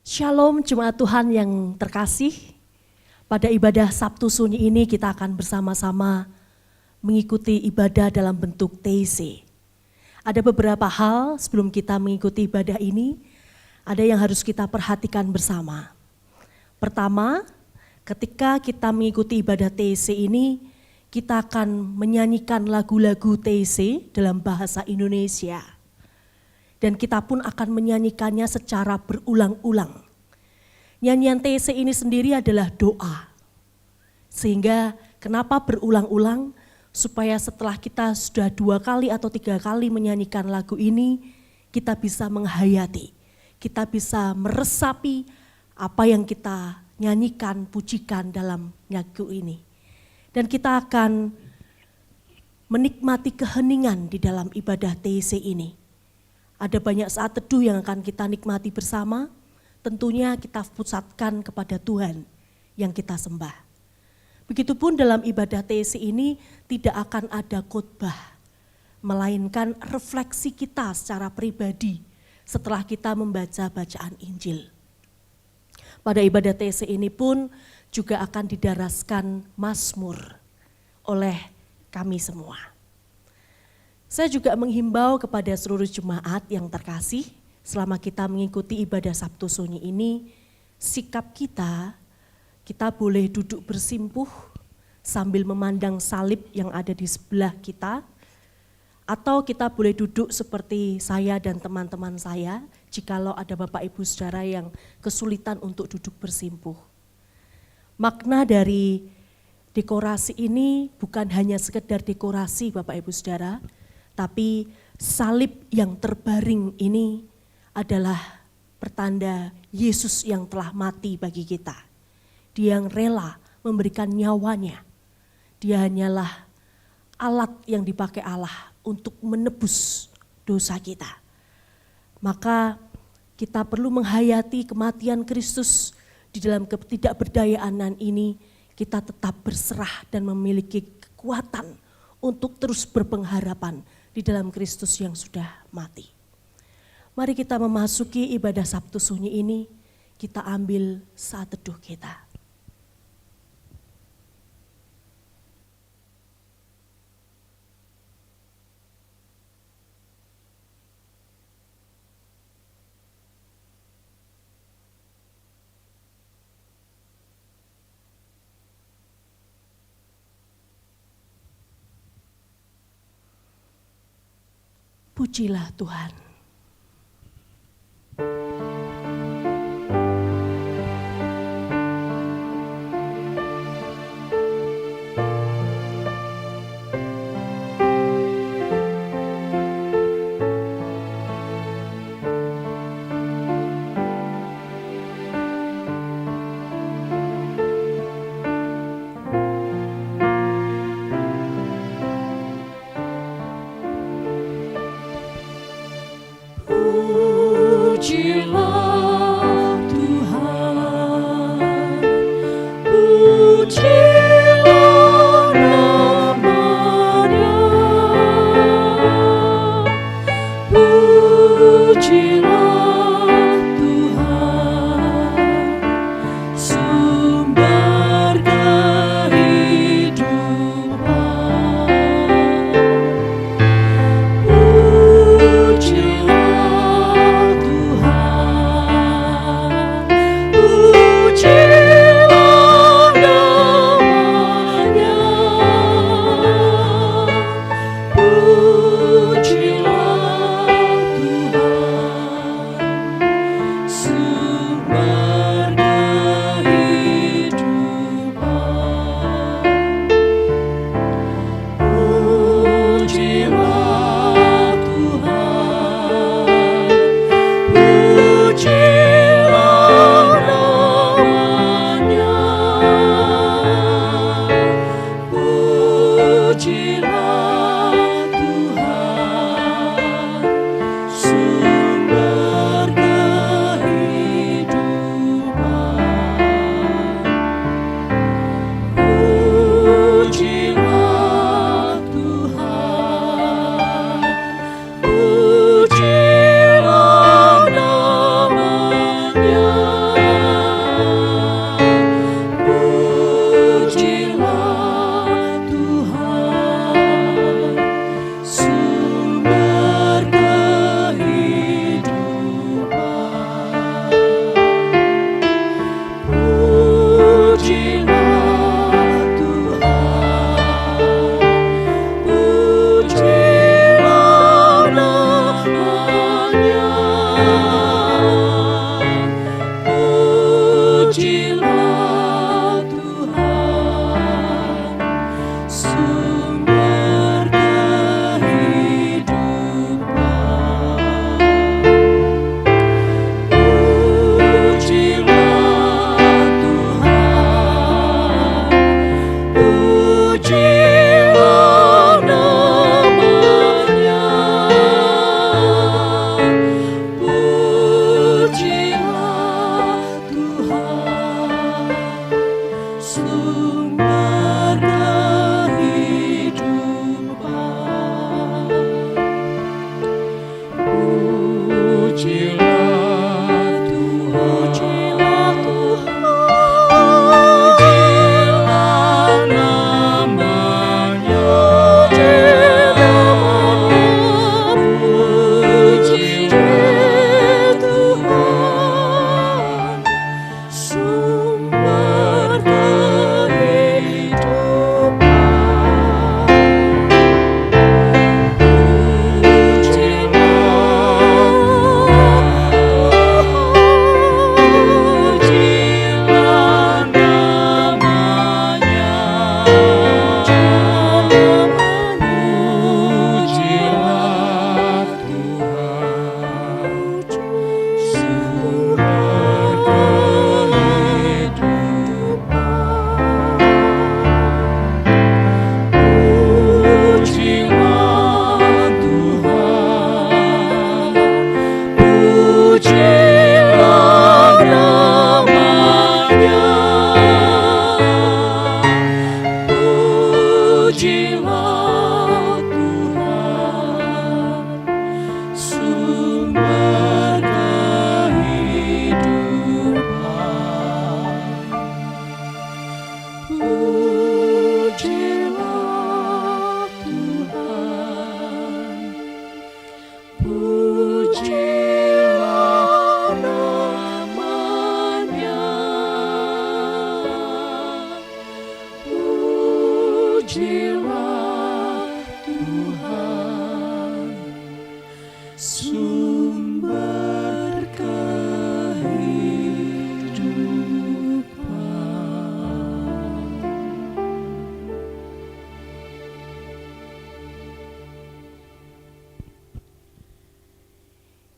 Shalom jemaat Tuhan yang terkasih. Pada ibadah Sabtu Sunyi ini kita akan bersama-sama mengikuti ibadah dalam bentuk TIC. Ada beberapa hal sebelum kita mengikuti ibadah ini, ada yang harus kita perhatikan bersama. Pertama, ketika kita mengikuti ibadah TIC ini, kita akan menyanyikan lagu-lagu TIC dalam bahasa Indonesia. Dan kita pun akan menyanyikannya secara berulang-ulang. Nyanyian TIC ini sendiri adalah doa. Sehingga kenapa berulang-ulang? Supaya setelah kita sudah 2 kali atau 3 kali menyanyikan lagu ini, kita bisa menghayati, kita bisa meresapi apa yang kita nyanyikan, pujikan dalam lagu ini. Dan kita akan menikmati keheningan di dalam ibadah TIC ini. Ada banyak saat teduh yang akan kita nikmati bersama, tentunya kita pusatkan kepada Tuhan yang kita sembah. Begitupun dalam ibadah TIC ini tidak akan ada khotbah, melainkan refleksi kita secara pribadi setelah kita membaca bacaan Injil. Pada ibadah TIC ini pun juga akan didaraskan mazmur oleh kami semua. Saya juga menghimbau kepada seluruh jemaat yang terkasih, selama kita mengikuti ibadah Sabtu Sunyi ini, sikap kita boleh duduk bersimpuh sambil memandang salib yang ada di sebelah kita, atau kita boleh duduk seperti saya dan teman-teman saya, jikalau ada Bapak Ibu Saudara yang kesulitan untuk duduk bersimpuh. Makna dari dekorasi ini bukan hanya sekedar dekorasi Bapak Ibu Saudara, tapi salib yang terbaring ini adalah pertanda Yesus yang telah mati bagi kita. Dia yang rela memberikan nyawanya. Dia hanyalah alat yang dipakai Allah untuk menebus dosa kita. Maka kita perlu menghayati kematian Kristus di dalam ketidakberdayaan ini. Kita tetap berserah dan memiliki kekuatan untuk terus berpengharapan di dalam Kristus yang sudah mati. Mari kita memasuki ibadah Sabtu Sunyi ini, kita ambil saat teduh kita. Pujilah Tuhan. Tuhan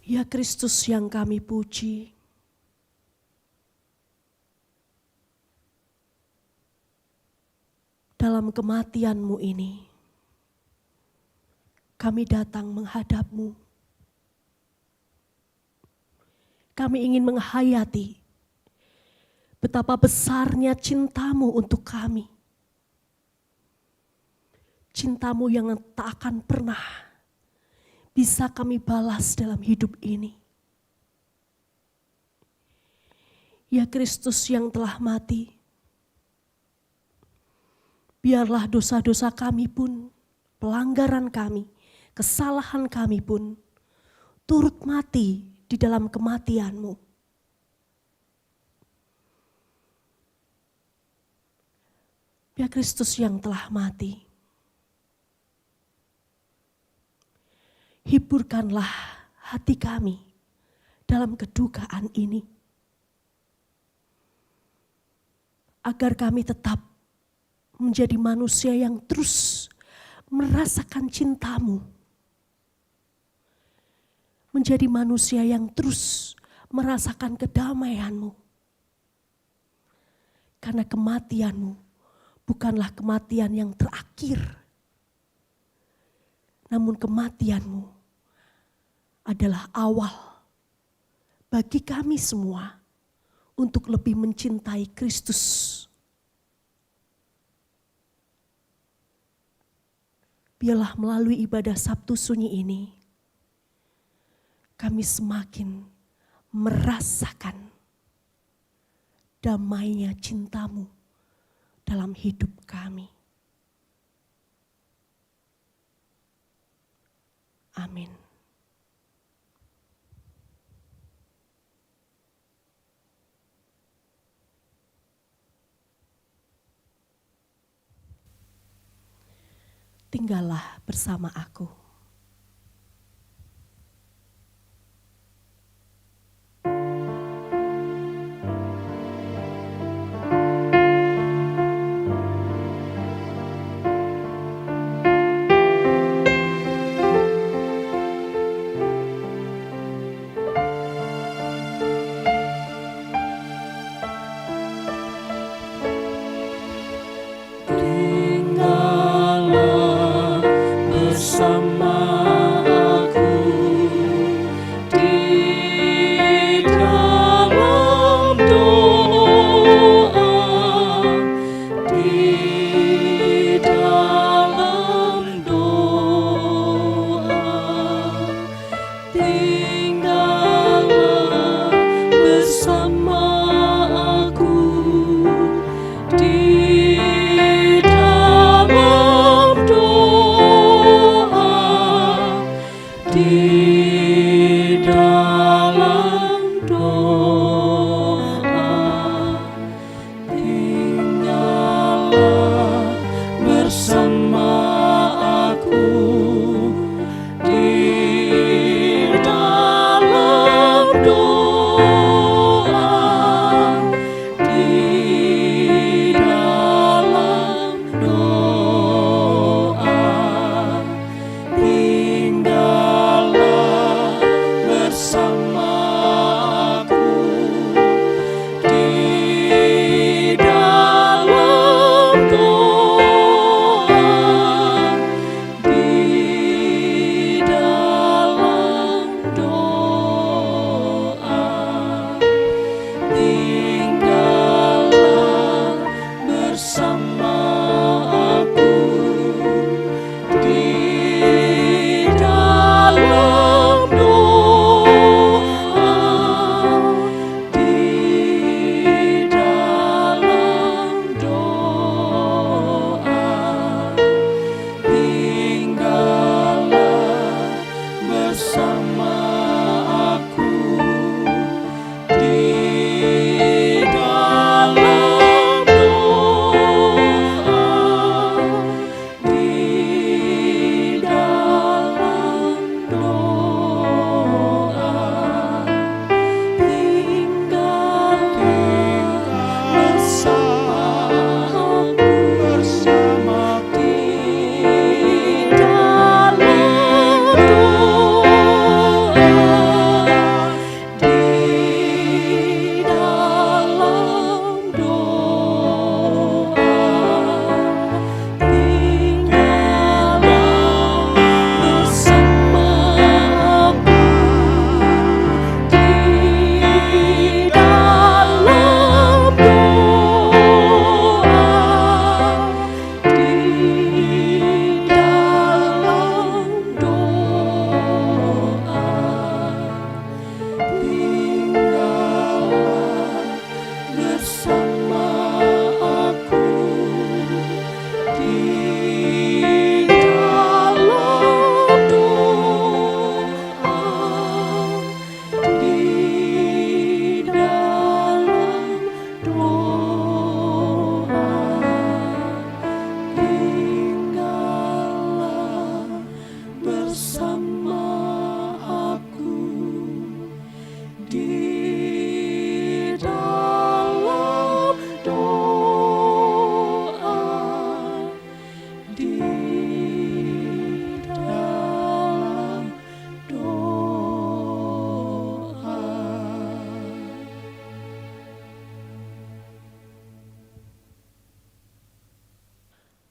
Ya Kristus yang kami puji, dalam kematian-Mu ini, kami datang menghadap-Mu. Kami ingin menghayati betapa besarnya cinta-Mu untuk kami. Cinta-Mu yang tak akan pernah bisa kami balas dalam hidup ini. Ya Kristus yang telah mati, biarlah dosa-dosa kami pun, pelanggaran kami, kesalahan kami pun turut mati di dalam kematian-Mu. Ya Kristus yang telah mati, hiburkanlah hati kami dalam kedukaan ini, agar kami tetap menjadi manusia yang terus merasakan cinta-Mu, menjadi manusia yang terus merasakan kedamaian-Mu. Karena kematian-Mu bukanlah kematian yang terakhir, namun kematian-Mu adalah awal bagi kami semua untuk lebih mencintai Kristus. Biarlah melalui ibadah Sabtu Sunyi ini, kami semakin merasakan damainya cinta-Mu dalam hidup kami. Amin. Tinggallah bersama aku.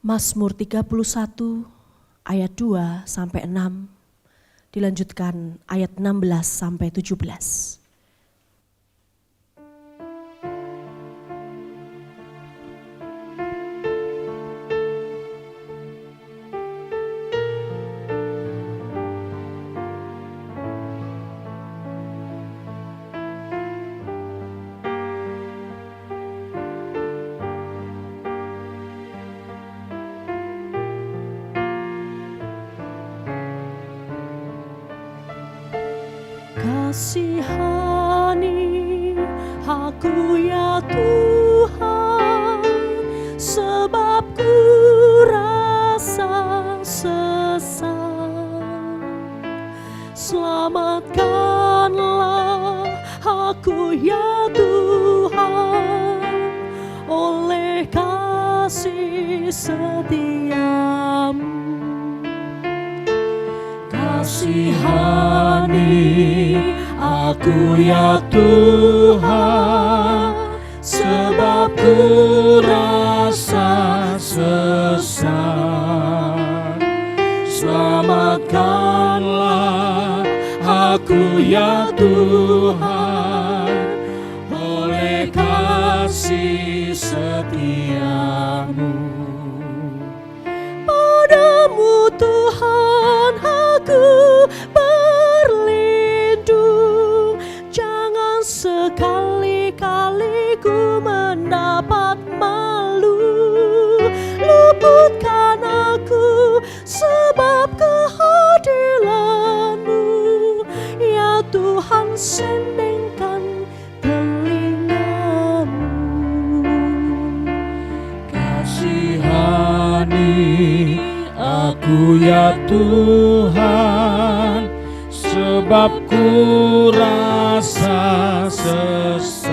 Mazmur 31 ayat 2 sampai 6, dilanjutkan ayat 16 sampai 17. Kasihani aku ya Tuhan, sebab ku rasa sesat. Selamatkanlah aku ya Tuhan, oleh kasih setiamu. Kasihani aku ya Tuhan, sebab ku rasa sesat. Selamatkanlah aku ya Tuhan, oleh kasih setiamu. Padamu Tuhan aku berlindung, jangan sekali-kali ku mendapat malu. Luputkan aku sebab keadilan-Mu, ya Tuhan, sendengkan telinga-Mu. Kasihani aku ya Tuhan, sebab ku rasa sesat.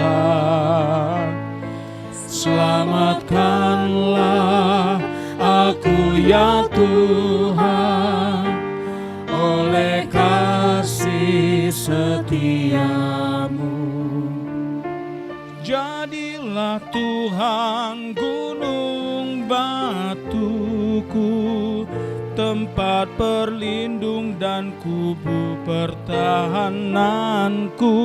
Selamatkanlah aku ya Tuhan, oleh kasih setiamu. Jadilah Tuhan gunung batuku, tempat perlindung dan kubu pertahananku.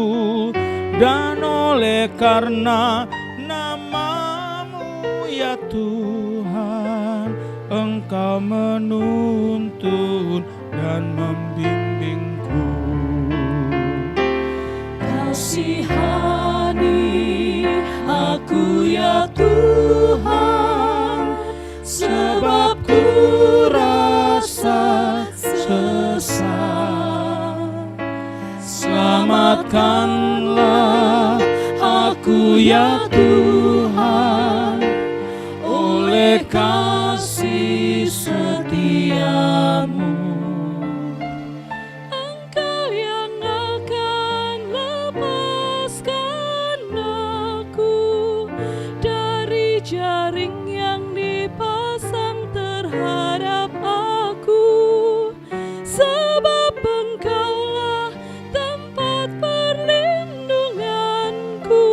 Dan oleh karena namamu ya Tuhan, Engkau menuntun dan membimbingku. Kasihani aku ya Tuhan, sebab ku rasa sesat. Selamatkanlah aku ya Tuhan, oleh kasih setiamu. Engkau yang akan lepaskan aku dari jaring yang dipasang terhadap aku, sebab Engkaulah tempat perlindunganku.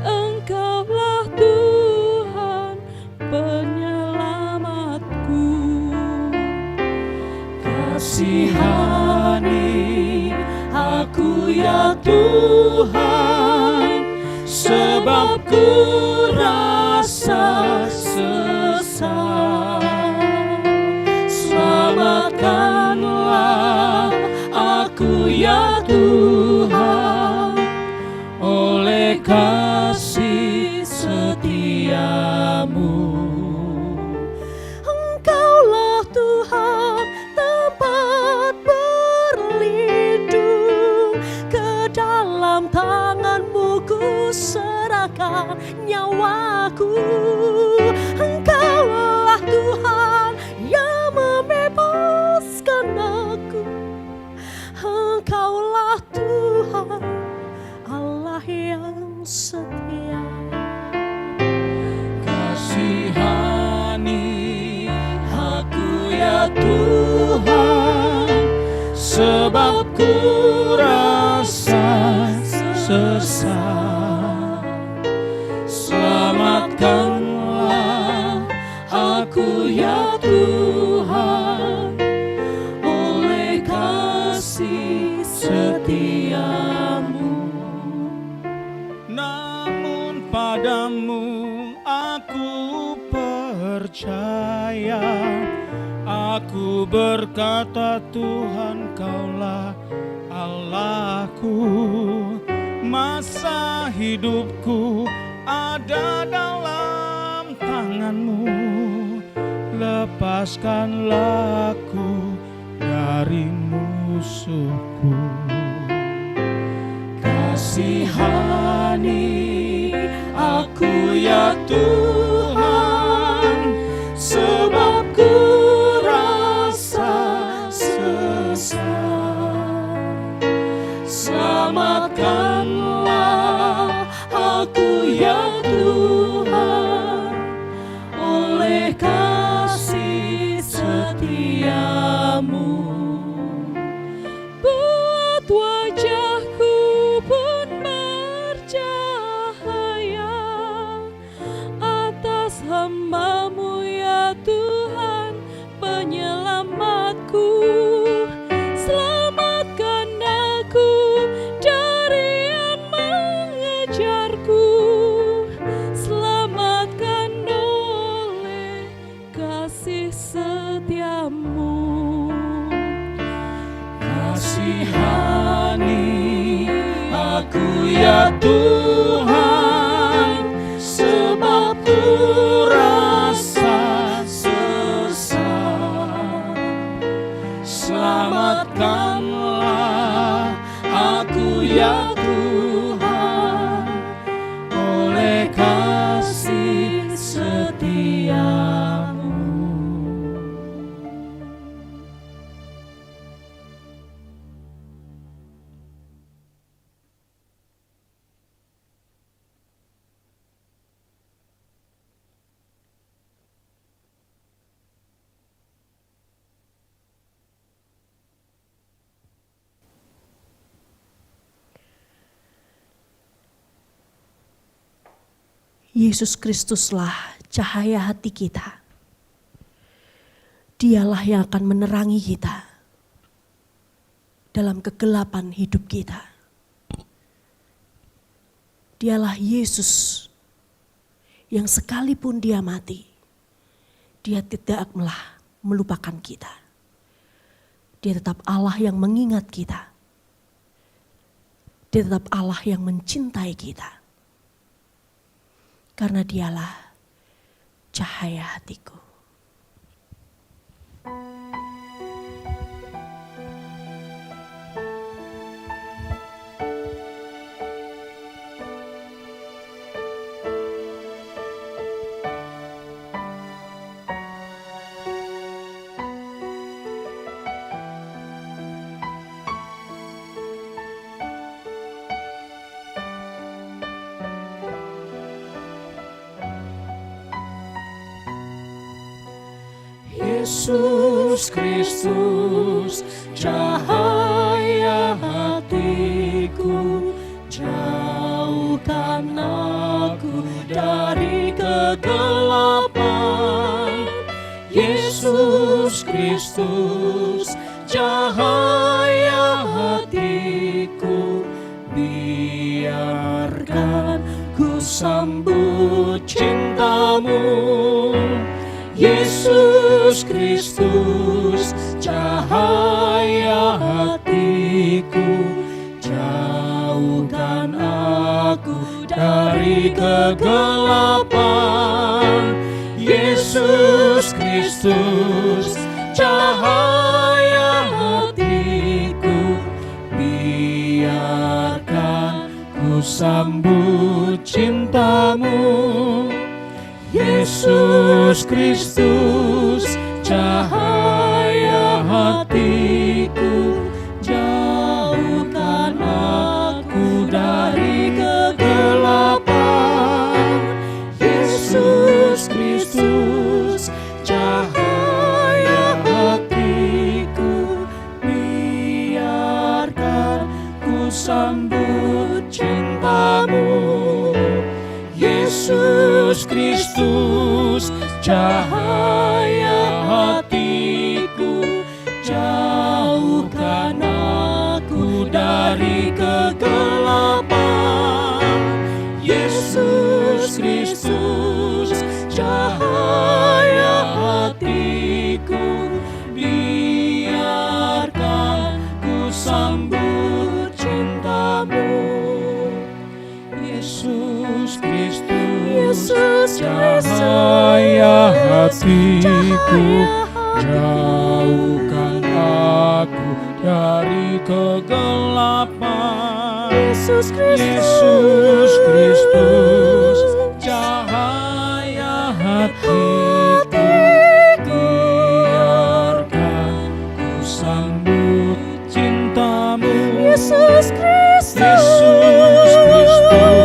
Engkaulah Tuhan penyelamatku. Kasihani aku ya Tuhan, sebab ku rasa sesat. Selamatkanlah aku ya Tuhan, oleh kasih setiamu. Engkaulah Tuhan tempat berlindung, ke dalam tangan-Mu ku serahkan nyawaku. Engkaulah Tuhan yang membebaskan aku. Engkaulah Tuhan Allah yang setia. Kasihani aku ya Tuhan, sebab ku rasa sesat. Selamatkanlah aku ya Tuhan, oleh kasih setiamu. Namun padamu aku percaya, aku berkata Tuhan Kaulah Allahku. Masa hidupku ada dalam tangan-Mu, lepaskanlah aku dari musuhku. Kasihani aku ya Tuhan, sebab ku rasa sesat. Selamatkanlah aku ya Tuhan, oleh kasih setiamu. Buat wajahku pun bercahaya atas hamba-Mu ya Tuhan penyelamatku. Selamatkan aku dari yang mengejarku. Selamatkan oleh kasih setiamu. Kasihani aku ya Tuhan, sebab ku rasa sesat. Selamatkanlah aku ya Tuhan, oleh kasih setiamu. Yesus Kristuslah cahaya hati kita. Dialah yang akan menerangi kita dalam kegelapan hidup kita. Dialah Yesus yang sekalipun dia mati, dia tidak melupakan kita. Dia tetap Allah yang mengingat kita. Dia tetap Allah yang mencintai kita. Karena dialah cahaya hatiku. Yesus Kristus, cahaya hatiku, jauhkan aku dari kegelapan. Yesus Kristus, cahaya hatiku, biarkan ku sambut cintamu. Yesus Kristus, cahaya hatiku, jauhkan aku dari kegelapan. Yesus Kristus, cahaya hatiku, biarkan ku sambut cintamu. Yesus Kristus, cahaya hatiku, jauhkan aku dari kegelapan. Yesus Kristus, cahaya hatiku, biarkan ku sambut cintamu. Yesus Kristus, cahaya hatiku, jauhkan aku dari kegelapan. Yesus Kristus, cahaya hatiku, biarkan ku sambut cintamu. Yesus Kristus, cahaya hatiku, jauhkan aku dari kegelapan. Yesus Kristus, cahaya hatiku, biarkan ku sambut cintamu. Yesus Kristus, cahaya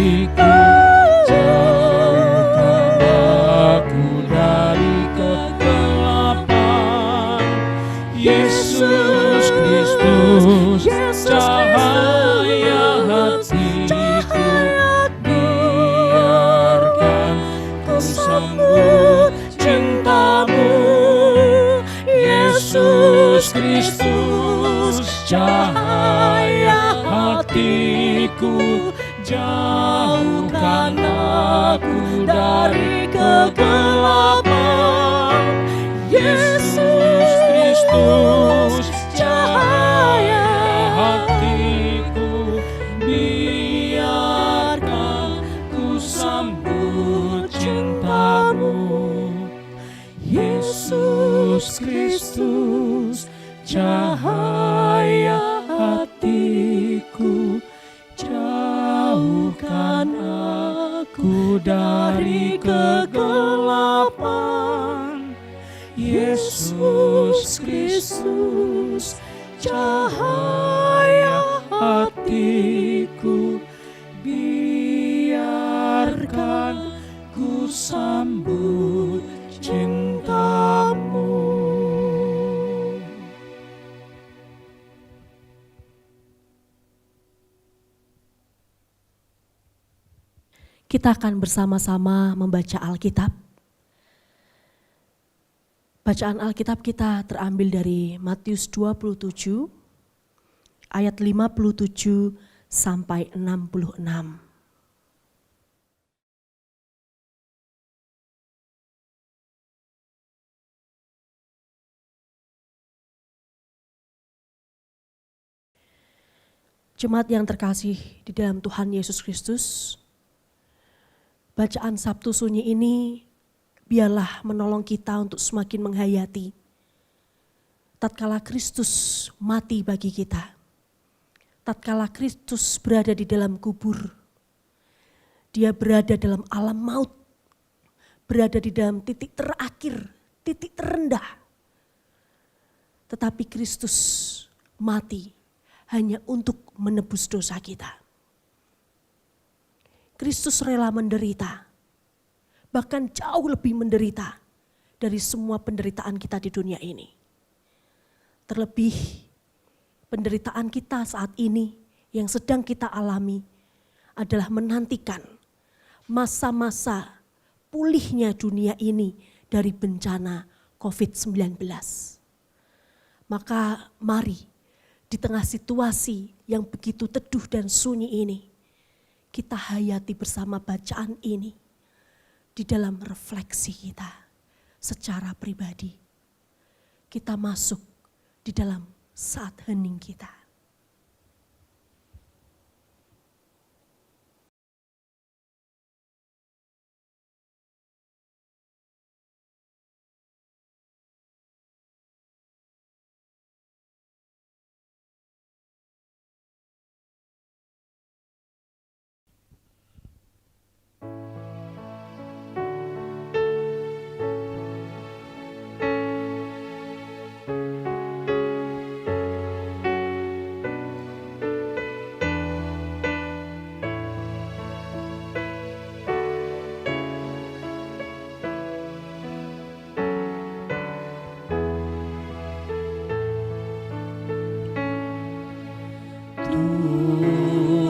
hatiku, jauhkan aku dari kegelapan. Yesus Kristus, cahaya hatiku, biarkan ku sambut cintamu. Yesus Kristus, cahaya hatiku, jauhkan aku dari kegelapan. Yesus Kristus, cahaya hatiku, biarkan ku sambut cintamu. Yesus Kristus, cahaya hatiku, jauhkan aku dari kegelapan. Yesus Kristus, cahaya hatiku, biarkan ku sambut cintamu. Kita akan bersama-sama membaca Alkitab. Bacaan Alkitab kita terambil dari Matius 27 ayat 57 sampai 66. Jemaat yang terkasih di dalam Tuhan Yesus Kristus, bacaan Sabtu Sunyi ini biarlah menolong kita untuk semakin menghayati tatkala Kristus mati bagi kita. Tatkala Kristus berada di dalam kubur, dia berada dalam alam maut, berada di dalam titik terakhir, titik terendah. Tetapi Kristus mati hanya untuk menebus dosa kita. Kristus rela menderita, bahkan jauh lebih menderita dari semua penderitaan kita di dunia ini. Terlebih penderitaan kita saat ini yang sedang kita alami adalah menantikan masa-masa pulihnya dunia ini dari bencana COVID-19. Maka mari di tengah situasi yang begitu teduh dan sunyi ini, kita hayati bersama bacaan ini di dalam refleksi kita secara pribadi. Kita masuk di dalam saat hening kita.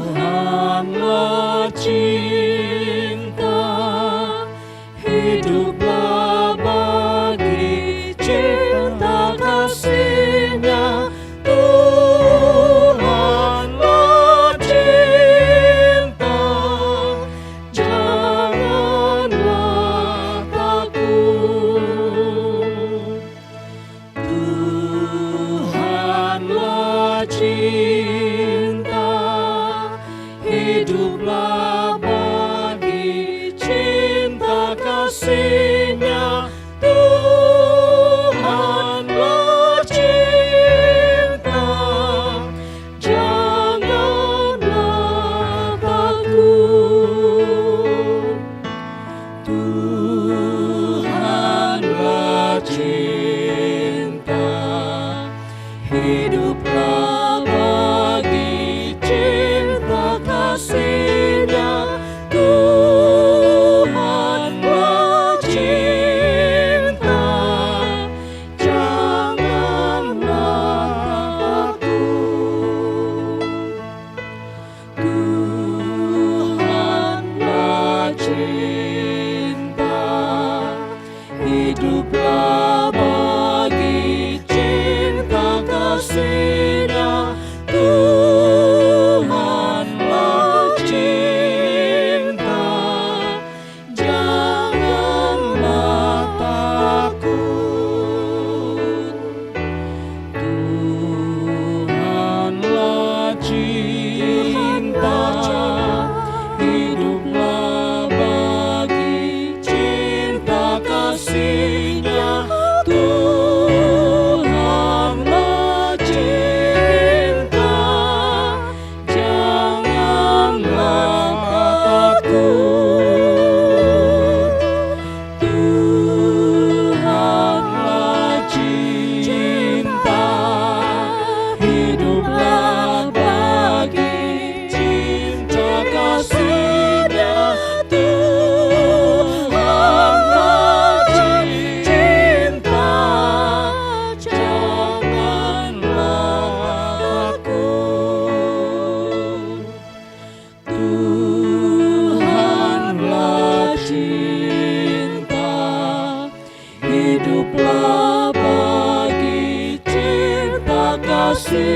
Tuhanlah cinta, hiduplah bagi cinta kasih-Nya. Tuhanlah cinta, janganlah takut. Tuhanlah cinta, hiduplah bagi cinta kasih-Nya. Tuhanlah cinta, janganlah takut. Tuhanlah cinta, hiduplah bagi cinta kasih-Nya. Tuhanlah cinta, janganlah takut. Tuhanlah cinta, hiduplah bagi cinta kasih-Nya. Tuhanlah cinta, janganlah takut. Tuhanlah cinta, hiduplah bagi cinta kasih-Nya. Tuhanlah cinta,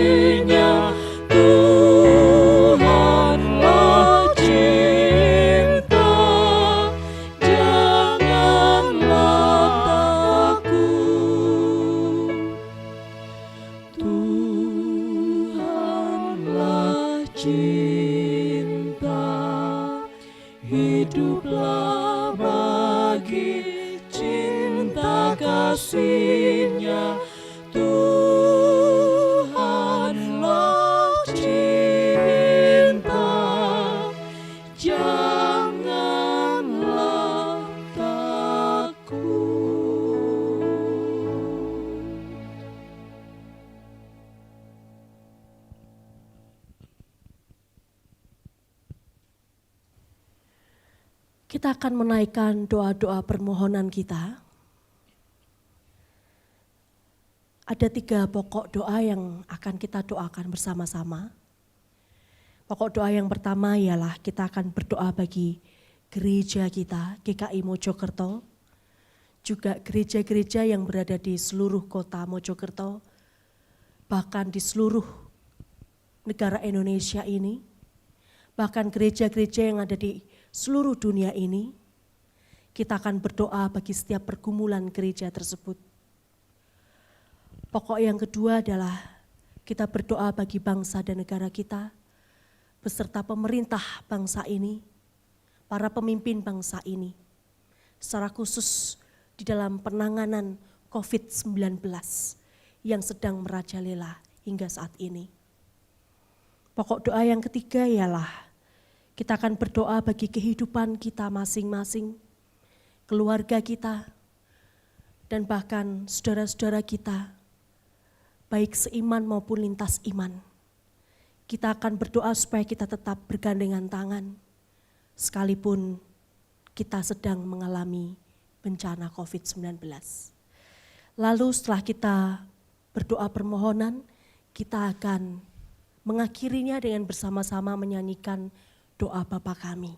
kasihnya, Tuhanlah cinta, janganlah takut. Tuhanlah cinta, hiduplah bagi cinta kasihnya, Tuhanlah cinta, janganlah takut. Kita akan menaikkan doa-doa permohonan kita. Ada 3 pokok doa yang akan kita doakan bersama-sama. Pokok doa yang pertama ialah kita akan berdoa bagi gereja kita, GKI Mojokerto, juga gereja-gereja yang berada di seluruh kota Mojokerto, bahkan di seluruh negara Indonesia ini, bahkan gereja-gereja yang ada di seluruh dunia ini. Kita akan berdoa bagi setiap pergumulan gereja tersebut. Pokok yang kedua adalah kita berdoa bagi bangsa dan negara kita, beserta pemerintah bangsa ini, para pemimpin bangsa ini, secara khusus di dalam penanganan COVID-19 yang sedang merajalela hingga saat ini. Pokok doa yang ketiga ialah kita akan berdoa bagi kehidupan kita masing-masing, keluarga kita, dan bahkan saudara-saudara kita, baik seiman maupun lintas iman. Kita akan berdoa supaya kita tetap bergandengan tangan, sekalipun kita sedang mengalami bencana COVID-19. Lalu setelah kita berdoa permohonan, kita akan mengakhirinya dengan bersama-sama menyanyikan doa Bapa kami.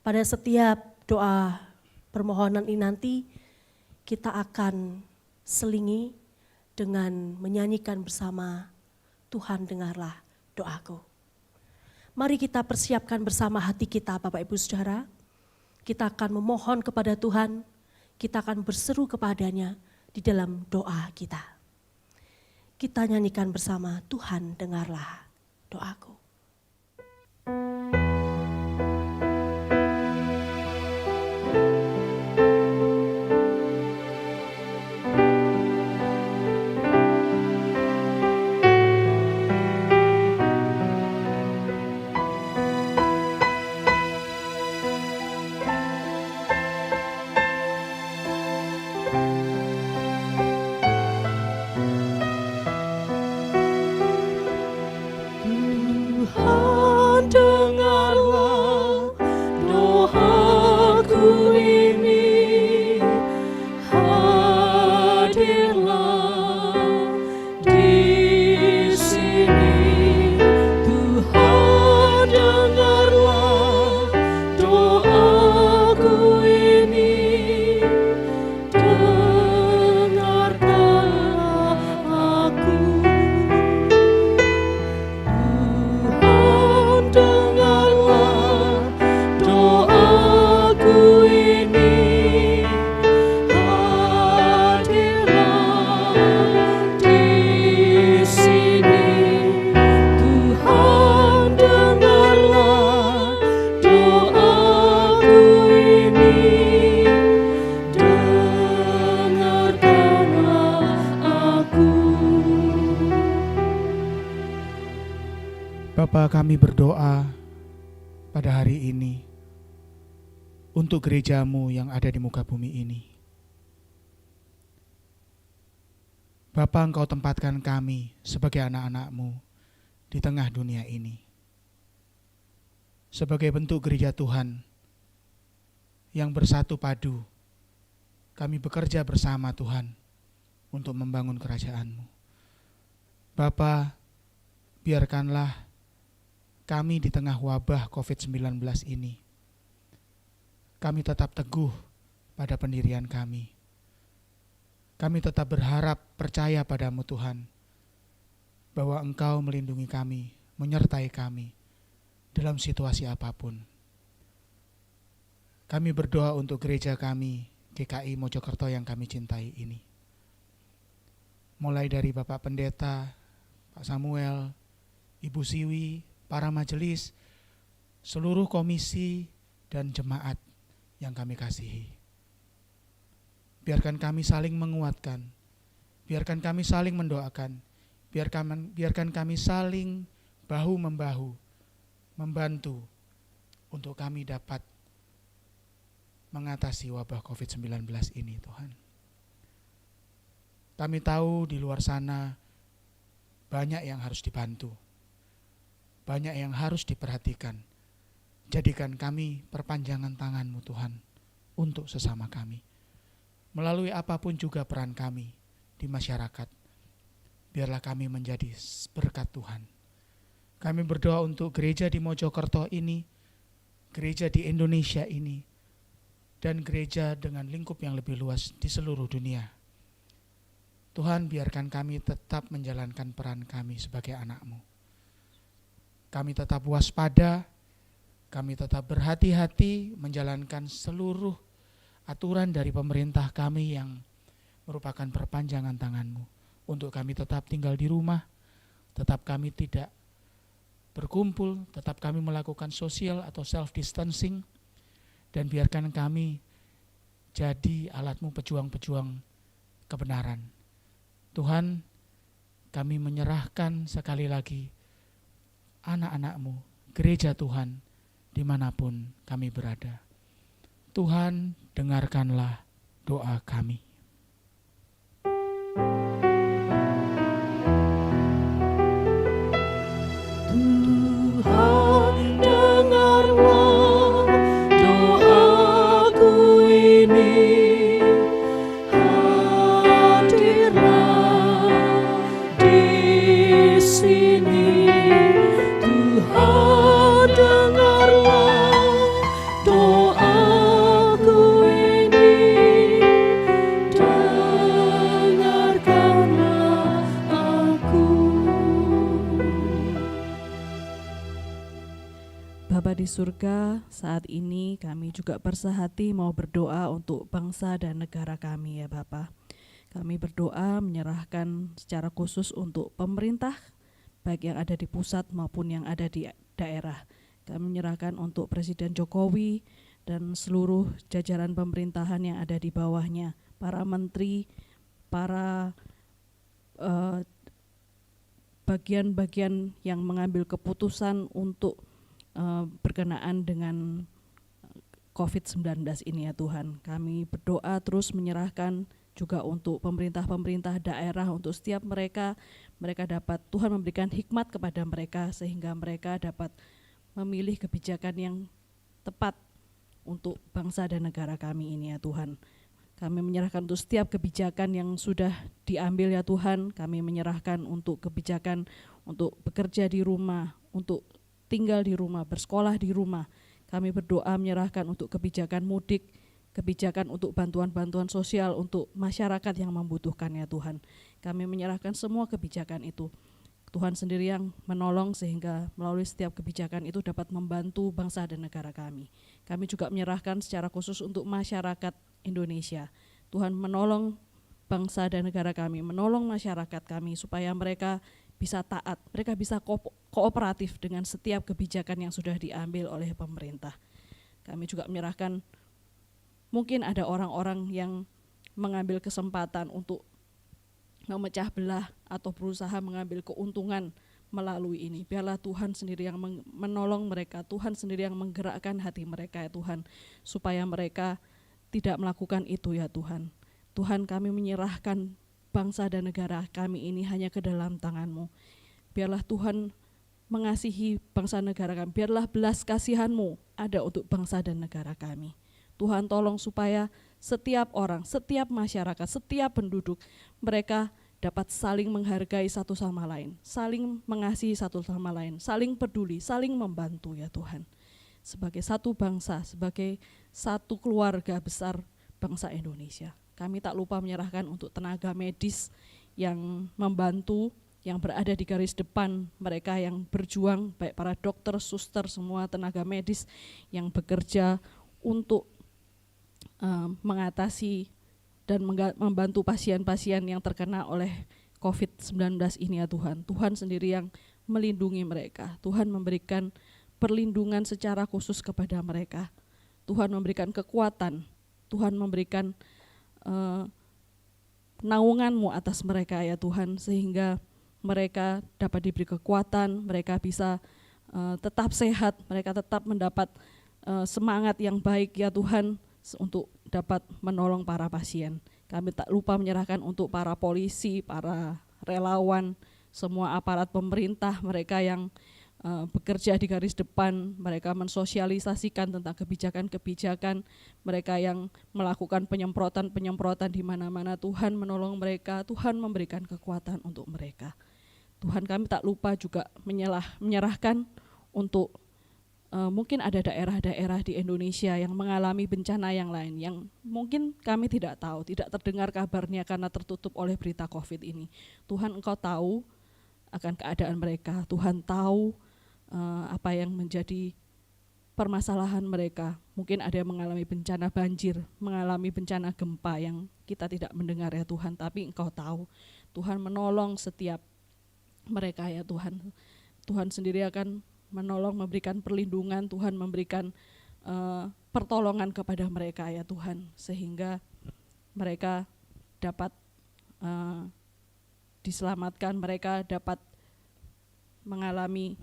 Pada setiap doa permohonan ini nanti kita akan selingi dengan menyanyikan bersama, Tuhan dengarlah doaku. Mari kita persiapkan bersama hati kita Bapak Ibu Saudara. Kita akan memohon kepada Tuhan, kita akan berseru kepadanya di dalam doa kita. Kita nyanyikan bersama, Tuhan dengarlah doaku. Bapa, kami berdoa pada hari ini untuk gerejamu yang ada di muka bumi ini. Bapa, Engkau tempatkan kami sebagai anak-anak-Mu di tengah dunia ini. Sebagai bentuk gereja Tuhan yang bersatu padu, kami bekerja bersama Tuhan untuk membangun kerajaan-Mu. Bapa, biarkanlah kami di tengah wabah COVID-19 ini, kami tetap teguh pada pendirian kami. Kami tetap berharap, percaya padamu Tuhan. bahwa Engkau melindungi kami, menyertai kami dalam situasi apapun. Kami berdoa untuk gereja kami, GKI Mojokerto yang kami cintai ini. Mulai dari Bapak Pendeta, Pak Samuel, Ibu Siwi, para majelis, seluruh komisi dan jemaat yang kami kasihi. Biarkan kami saling menguatkan, biarkan kami saling mendoakan, biarkan kami saling bahu-membahu, membantu untuk kami dapat mengatasi wabah COVID-19 ini, Tuhan. Kami tahu di luar sana banyak yang harus dibantu, banyak yang harus diperhatikan. Jadikan kami perpanjangan tangan-Mu, Tuhan, untuk sesama kami. Melalui apapun juga peran kami di masyarakat, biarlah kami menjadi berkat Tuhan. Kami berdoa untuk gereja di Mojokerto ini, gereja di Indonesia ini, dan gereja dengan lingkup yang lebih luas di seluruh dunia. Tuhan, biarkan kami tetap menjalankan peran kami sebagai anak-Mu. Kami tetap waspada, kami tetap berhati-hati menjalankan seluruh aturan dari pemerintah kami yang merupakan perpanjangan tangan-Mu. Untuk kami tetap tinggal di rumah, tetap kami tidak berkumpul, tetap kami melakukan social atau self-distancing, dan biarkan kami jadi alat-Mu pejuang-pejuang kebenaran. Tuhan, kami menyerahkan sekali lagi anak-anak-Mu, gereja Tuhan, dimanapun kami berada. Tuhan, dengarkanlah doa kami. Tuhan, dengarlah doaku ini. Hadirlah di sini. Tuhan, dengarlah doaku ini. Dengarkanlah aku. Bapa di surga, saat ini kami juga bersehati mau berdoa untuk bangsa dan negara kami ya Bapa. Kami berdoa menyerahkan secara khusus untuk pemerintah, baik yang ada di pusat maupun yang ada di daerah. Kami menyerahkan untuk Presiden Jokowi dan seluruh jajaran pemerintahan yang ada di bawahnya, para menteri, para bagian-bagian yang mengambil keputusan untuk berkenaan dengan COVID-19 ini ya Tuhan. Kami berdoa terus menyerahkan juga untuk pemerintah-pemerintah daerah, untuk setiap mereka dapat Tuhan memberikan hikmat kepada mereka sehingga mereka dapat memilih kebijakan yang tepat untuk bangsa dan negara kami ini ya Tuhan. Kami menyerahkan untuk setiap kebijakan yang sudah diambil ya Tuhan. Kami menyerahkan untuk kebijakan untuk bekerja di rumah, untuk tinggal di rumah, bersekolah di rumah. Kami berdoa menyerahkan untuk kebijakan mudik, kebijakan untuk bantuan-bantuan sosial untuk masyarakat yang membutuhkan ya Tuhan. Kami menyerahkan semua kebijakan itu. Tuhan sendiri yang menolong sehingga melalui setiap kebijakan itu dapat membantu bangsa dan negara kami. Kami juga menyerahkan secara khusus untuk masyarakat Indonesia. Tuhan menolong bangsa dan negara kami, menolong masyarakat kami supaya mereka bisa taat, mereka bisa kooperatif dengan setiap kebijakan yang sudah diambil oleh pemerintah. Kami juga menyerahkan, mungkin ada orang-orang yang mengambil kesempatan untuk memecah belah atau berusaha mengambil keuntungan melalui ini. Biarlah Tuhan sendiri yang menolong mereka, Tuhan sendiri yang menggerakkan hati mereka ya Tuhan, supaya mereka tidak melakukan itu ya Tuhan. Tuhan, kami menyerahkan bangsa dan negara kami ini hanya ke dalam tangan-Mu. Biarlah Tuhan mengasihi bangsa negara kami, biarlah belas kasihan-Mu ada untuk bangsa dan negara kami. Tuhan tolong supaya setiap orang, setiap masyarakat, setiap penduduk, mereka dapat saling menghargai satu sama lain, saling mengasihi satu sama lain, saling peduli, saling membantu ya Tuhan. Sebagai satu bangsa, sebagai satu keluarga besar bangsa Indonesia. Kami tak lupa menyerahkan untuk tenaga medis yang membantu, yang berada di garis depan, mereka yang berjuang, baik para dokter, suster, semua tenaga medis yang bekerja untuk mengatasi dan membantu pasien-pasien yang terkena oleh COVID-19 ini ya Tuhan. Tuhan sendiri yang melindungi mereka. Tuhan memberikan perlindungan secara khusus kepada mereka. Tuhan memberikan kekuatan. Tuhan memberikan naungan-Mu atas mereka ya Tuhan, sehingga mereka dapat diberi kekuatan, mereka bisa tetap sehat, mereka tetap mendapat semangat yang baik ya Tuhan untuk dapat menolong para pasien. Kami tak lupa menyerahkan untuk para polisi, para relawan, semua aparat pemerintah, mereka yang bekerja di garis depan, mereka mensosialisasikan tentang kebijakan-kebijakan, mereka yang melakukan penyemprotan-penyemprotan di mana-mana. Tuhan menolong mereka, Tuhan memberikan kekuatan untuk mereka. Tuhan, kami tak lupa juga menyerahkan untuk mungkin ada daerah-daerah di Indonesia yang mengalami bencana yang lain, yang mungkin kami tidak tahu, tidak terdengar kabarnya karena tertutup oleh berita COVID ini. Tuhan, Engkau tahu akan keadaan mereka, Tuhan tahu apa yang menjadi permasalahan mereka. Mungkin ada yang mengalami bencana banjir, mengalami bencana gempa yang kita tidak mendengar ya Tuhan, tapi Engkau tahu. Tuhan menolong setiap mereka ya Tuhan. Tuhan sendiri akan menolong, memberikan perlindungan, Tuhan memberikan pertolongan kepada mereka ya Tuhan, sehingga mereka dapat diselamatkan, mereka dapat mengalami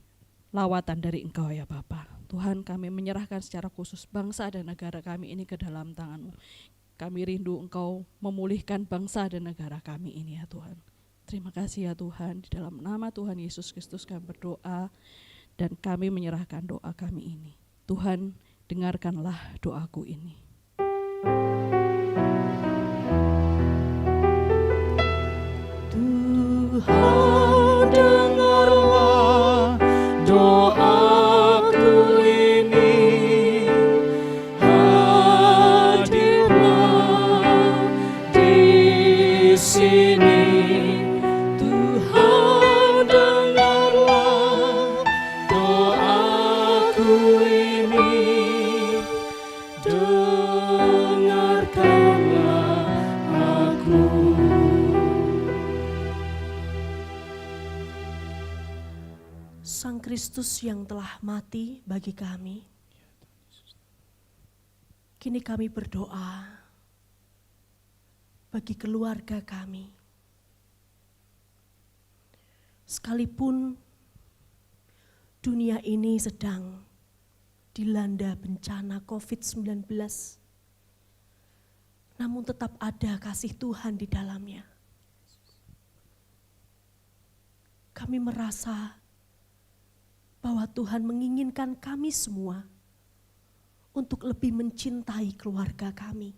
lawatan dari Engkau ya Bapa. Tuhan, kami menyerahkan secara khusus bangsa dan negara kami ini ke dalam tangan-Mu. Kami rindu Engkau memulihkan bangsa dan negara kami ini ya Tuhan. Terima kasih ya Tuhan, di dalam nama Tuhan Yesus Kristus kami berdoa dan kami menyerahkan doa kami ini. Tuhan, dengarkanlah doaku ini. Tuhan, dengarlah doaku ini, hadirlah di sini. Tuhan, dengarlah doaku ini, dengarkanlah aku. Sang Kristus yang telah mati bagi kami, kini kami berdoa bagi keluarga kami. Sekalipun dunia ini sedang dilanda bencana COVID-19, namun tetap ada kasih Tuhan di dalamnya. Kami merasa bahwa Tuhan menginginkan kami semua untuk lebih mencintai keluarga kami.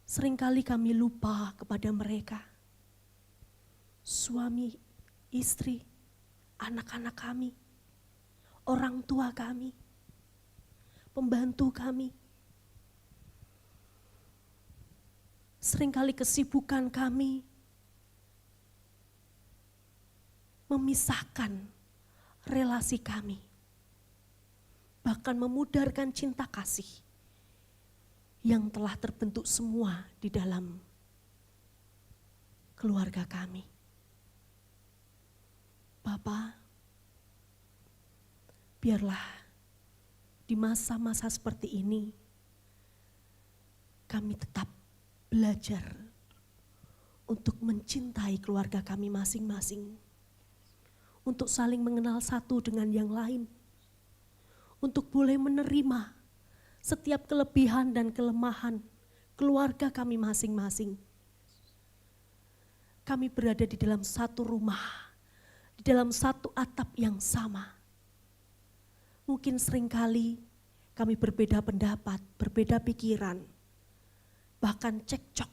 Seringkali kami lupa kepada mereka, suami, istri, anak-anak kami, orang tua kami, pembantu kami. Seringkali kesibukan kami memisahkan relasi kami, bahkan memudarkan cinta kasih yang telah terbentuk semua di dalam keluarga kami. Bapa, biarlah di masa-masa seperti ini kami tetap belajar untuk mencintai keluarga kami masing-masing, untuk saling mengenal satu dengan yang lain, untuk boleh menerima setiap kelebihan dan kelemahan keluarga kami masing-masing. Kami berada di dalam satu rumah, di dalam satu atap yang sama. Mungkin seringkali kami berbeda pendapat, berbeda pikiran, bahkan cekcok.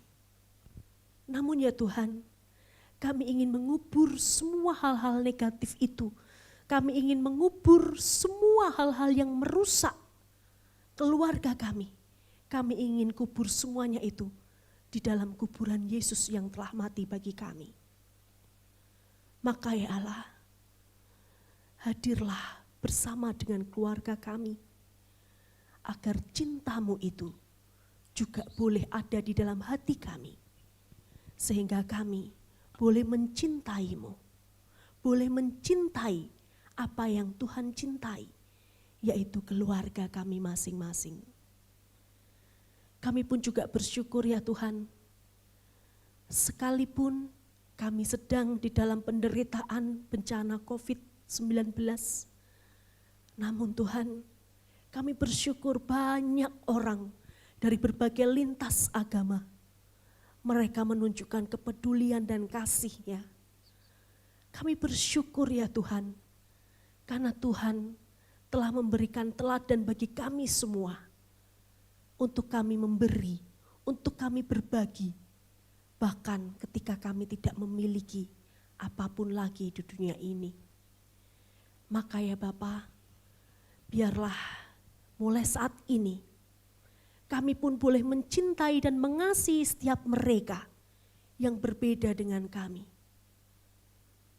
Namun ya Tuhan, kami ingin mengubur semua hal-hal negatif itu. Kami ingin mengubur semua hal-hal yang merusak keluarga kami. Kami ingin kubur semuanya itu di dalam kuburan Yesus yang telah mati bagi kami. Maka ya Allah, hadirlah bersama dengan keluarga kami, agar cinta-Mu itu juga boleh ada di dalam hati kami, sehingga kami boleh mencintai-Mu, boleh mencintai apa yang Tuhan cintai, yaitu keluarga kami masing-masing. Kami pun juga bersyukur ya Tuhan, sekalipun kami sedang di dalam penderitaan bencana COVID-19, namun Tuhan, kami bersyukur banyak orang dari berbagai lintas agama, mereka menunjukkan kepedulian dan kasih-Nya. Kami bersyukur ya Tuhan, karena Tuhan telah memberikan teladan bagi kami semua, untuk kami memberi, untuk kami berbagi, bahkan ketika kami tidak memiliki apapun lagi di dunia ini. Maka ya Bapa, biarlah mulai saat ini kami pun boleh mencintai dan mengasihi setiap mereka yang berbeda dengan kami,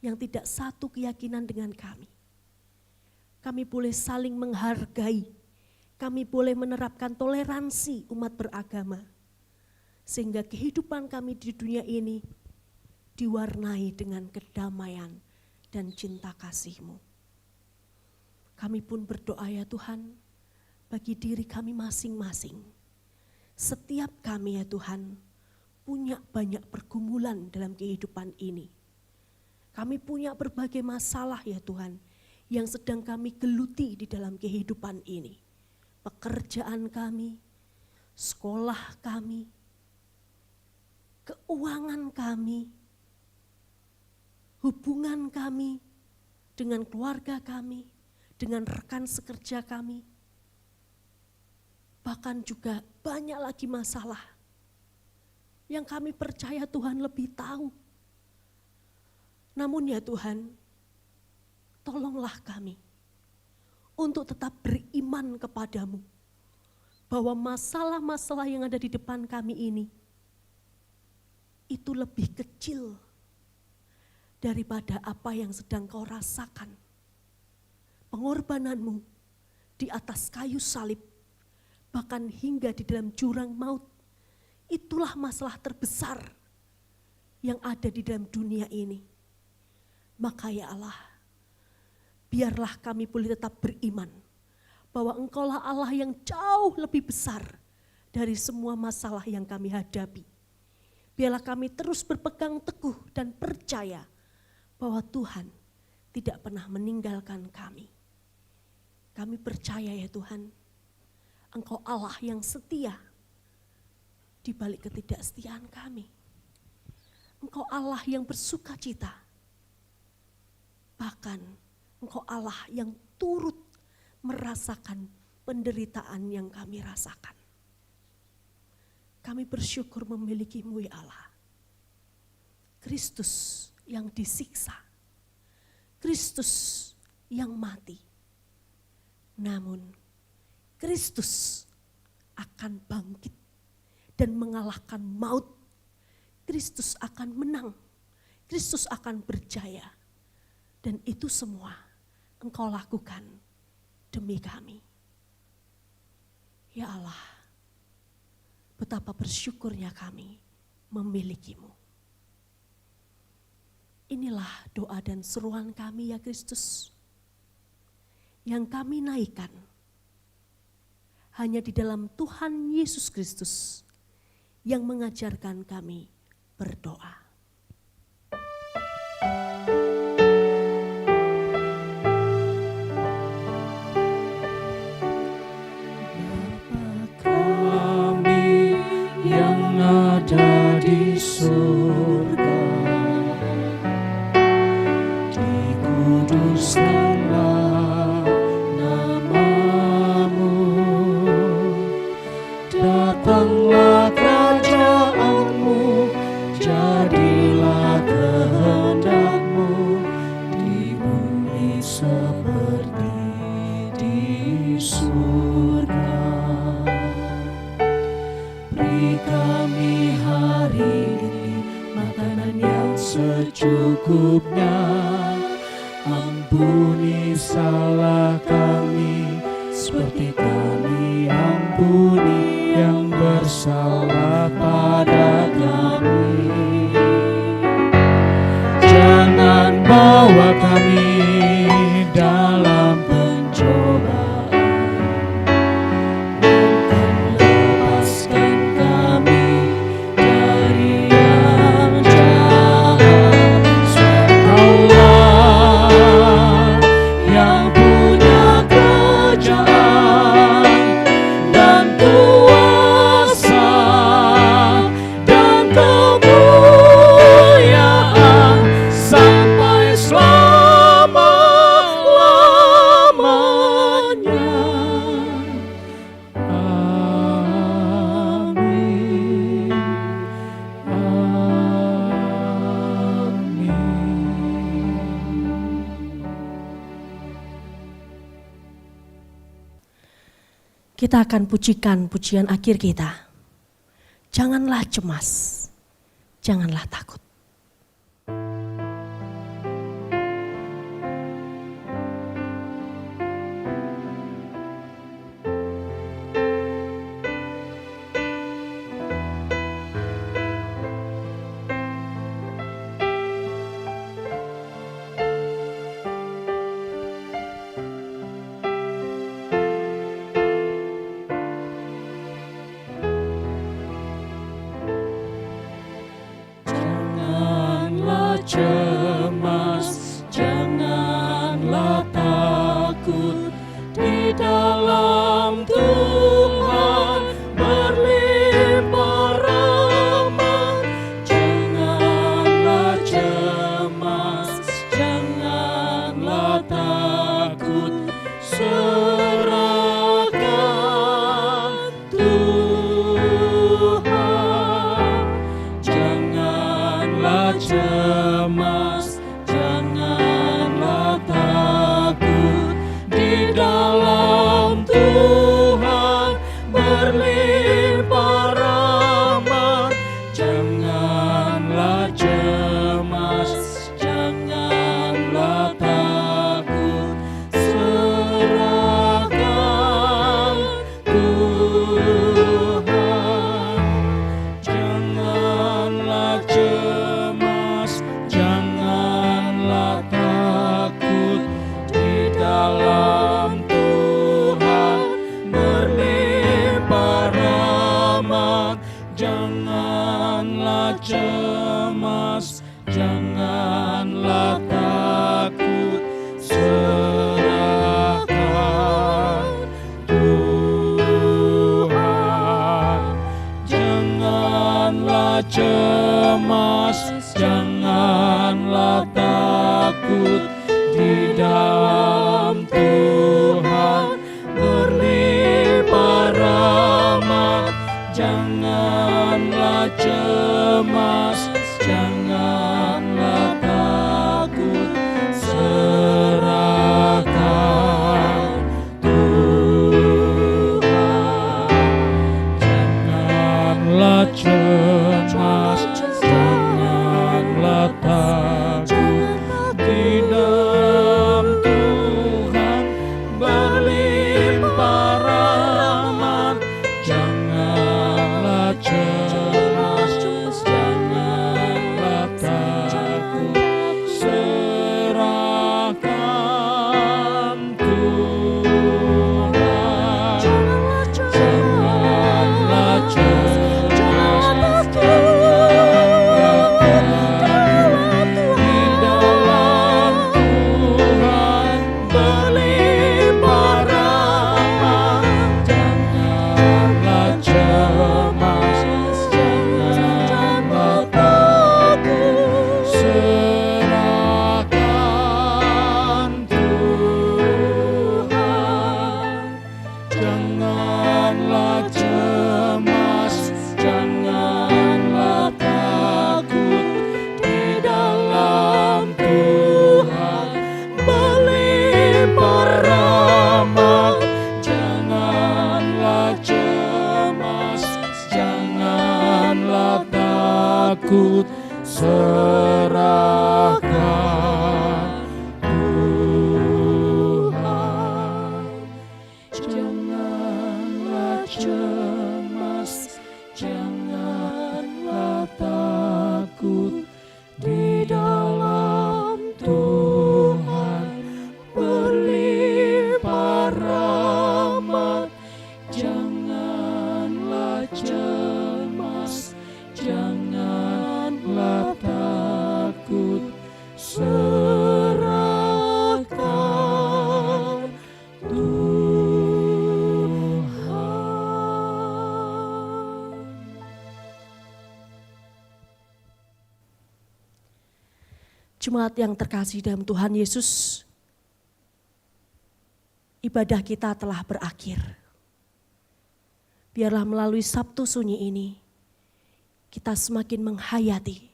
yang tidak satu keyakinan dengan kami. Kami boleh saling menghargai, kami boleh menerapkan toleransi umat beragama, sehingga kehidupan kami di dunia ini diwarnai dengan kedamaian dan cinta kasih-Mu. Kami pun berdoa ya Tuhan, bagi diri kami masing-masing. Setiap kami ya Tuhan, punya banyak pergumulan dalam kehidupan ini. Kami punya berbagai masalah ya Tuhan, yang sedang kami geluti di dalam kehidupan ini. Pekerjaan kami, sekolah kami, keuangan kami, hubungan kami dengan keluarga kami, dengan rekan sekerja kami, bahkan juga banyak lagi masalah yang kami percaya Tuhan lebih tahu. Namun ya Tuhan, tolonglah kami untuk tetap beriman kepadamu, bahwa masalah-masalah yang ada di depan kami ini, itu lebih kecil daripada apa yang sedang kau rasakan. Pengorbananmu di atas kayu salib, bahkan hingga di dalam jurang maut, itulah masalah terbesar yang ada di dalam dunia ini. Maka ya Allah, biarlah kami boleh tetap beriman bahwa Engkaulah Allah yang jauh lebih besar dari semua masalah yang kami hadapi. Biarlah kami terus berpegang teguh dan percaya bahwa Tuhan tidak pernah meninggalkan kami. Kami percaya ya Tuhan, Engkau Allah yang setia di balik ketidaksetiaan kami. Engkau Allah yang bersuka cita. Bahkan Engkau Allah yang turut merasakan penderitaan yang kami rasakan. Kami bersyukur memiliki-Mu ya Allah. Kristus yang disiksa, Kristus yang mati. Namun Kristus akan bangkit dan mengalahkan maut. Kristus akan menang, Kristus akan berjaya. Dan itu semua Engkau lakukan demi kami. Ya Allah, betapa bersyukurnya kami memiliki-Mu. Inilah doa dan seruan kami ya Kristus, yang kami naikkan hanya di dalam Tuhan Yesus Kristus yang mengajarkan kami berdoa. Kami yang ada di surga, dikuduskanlah nama-Mu, datanglah kerajaan-Mu, jadi secukupnya. Ampuni salah kami, seperti kami ampuni yang bersalah pada kami. Jangan bawa kami dalam pencobaan, dan lepaskan kami dari yang jahat. Engkaulah yang punya kerajaan dan kuasa dan kemuliaan sampai selama-lamanya. Amin. Amin. Kita akan pujikan pujian akhir kita. Janganlah cemas, janganlah takut. Janganlah cemas, janganlah takut, di dalam Tuhan berlimpah rahmat. Janganlah cemas, janganlah takut, serahkan Tuhan. Janganlah cemas, janganlah takut, di dalam Tuhan berlimpah rahmat. Janganlah cemas, janganlah takut, serahkan Tuhan. Janganlah cemas, janganlah takut, di dalam Tuhan berlimpah rahmat. Janganlah cemas, janganlah takut, serahkan Tuhan. Janganlah cemas, janganlah takut, di dalam Tuhan berlimpah rahmat. Janganlah cemas, janganlah takut, serahkan Tuhan. Janganlah cemas, janganlah takut, di dalam Tuhan Jemaat yang terkasih dalam Tuhan Yesus, ibadah kita telah berakhir. Biarlah melalui Sabtu Sunyi ini, kita semakin menghayati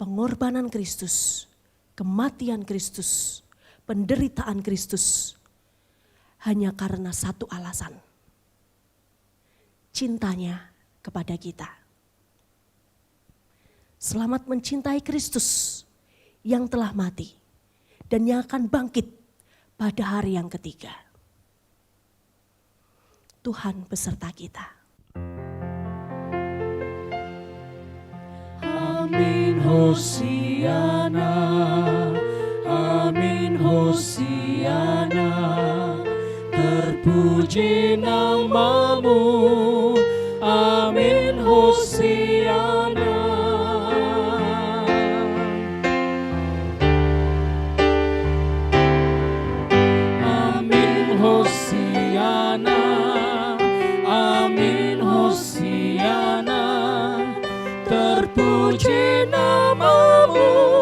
pengorbanan Kristus, kematian Kristus, penderitaan Kristus, hanya karena satu alasan, cintanya kepada kita. Selamat mencintai Kristus yang telah mati dan yang akan bangkit pada hari yang ketiga. Tuhan beserta kita. Amin Hosiana, Amin Hosiana, terpuji namamu, Amin Hosiana. Amin Hosiana, Amin Hosiana, terpuji namamu,